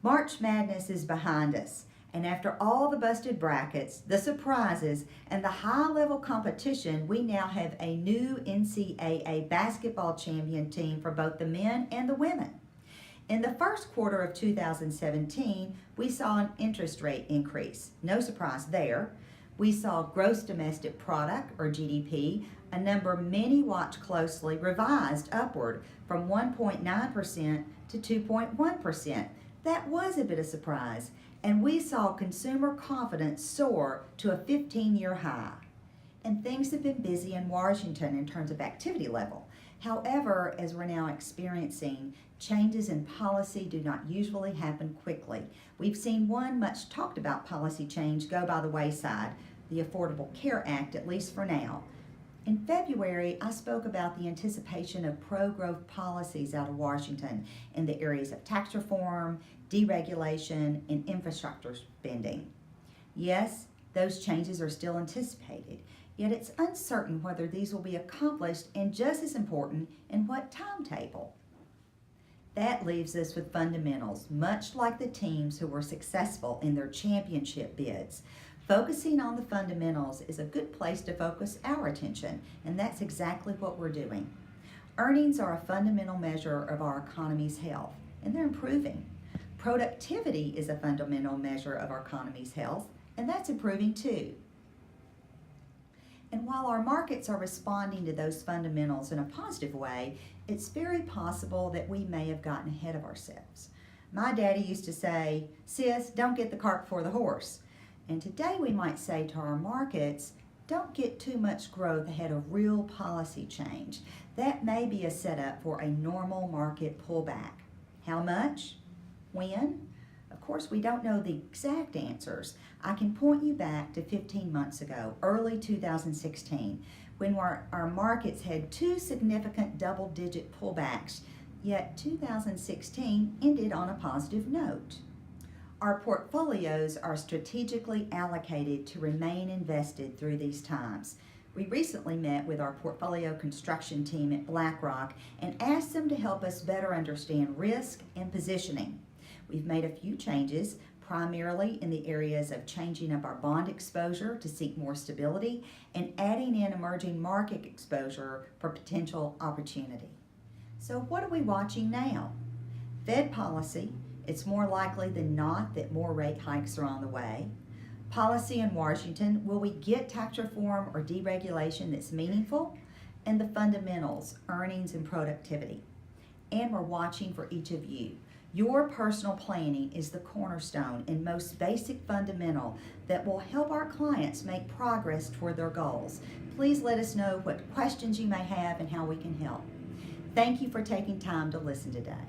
March Madness is behind us, and after all the busted brackets, the surprises, and the high-level competition, we now have a new NCAA basketball champion team for both the men and the women. In the first quarter of 2017, we saw an interest rate increase. No surprise there. We saw gross domestic product, or GDP, a number many watch closely, revised upward from 1.9% to 2.1%. That was a bit of surprise, and we saw consumer confidence soar to a 15-year high. And things have been busy in Washington in terms of activity level. However, as we're now experiencing, changes in policy do not usually happen quickly. We've seen one much talked about policy change go by the wayside, the Affordable Care Act, at least for now. In February, I spoke about the anticipation of pro-growth policies out of Washington in the areas of tax reform, deregulation, and infrastructure spending. Yes, those changes are still anticipated, yet it's uncertain whether these will be accomplished, and just as important, in what timetable. That leaves us with fundamentals, much like the teams who were successful in their championship bids. Focusing on the fundamentals is a good place to focus our attention, and that's exactly what we're doing. Earnings are a fundamental measure of our economy's health, and they're improving. Productivity is a fundamental measure of our economy's health, and that's improving too. And while our markets are responding to those fundamentals in a positive way, it's very possible that we may have gotten ahead of ourselves. My daddy used to say, "Sis, don't get the cart before the horse." And today we might say to our markets, don't get too much growth ahead of real policy change. That may be a setup for a normal market pullback. How much? When? Of course, we don't know the exact answers. I can point you back to 15 months ago, early 2016, when our markets had two significant double-digit pullbacks, yet 2016 ended on a positive note. Our portfolios are strategically allocated to remain invested through these times. We recently met with our portfolio construction team at BlackRock and asked them to help us better understand risk and positioning. We've made a few changes, primarily in the areas of changing up our bond exposure to seek more stability and adding in emerging market exposure for potential opportunity. So what are we watching now? Fed policy. It's more likely than not that more rate hikes are on the way. Policy in Washington, will we get tax reform or deregulation that's meaningful? And the fundamentals, earnings and productivity. And we're watching for each of you. Your personal planning is the cornerstone and most basic fundamental that will help our clients make progress toward their goals. Please let us know what questions you may have and how we can help. Thank you for taking time to listen today.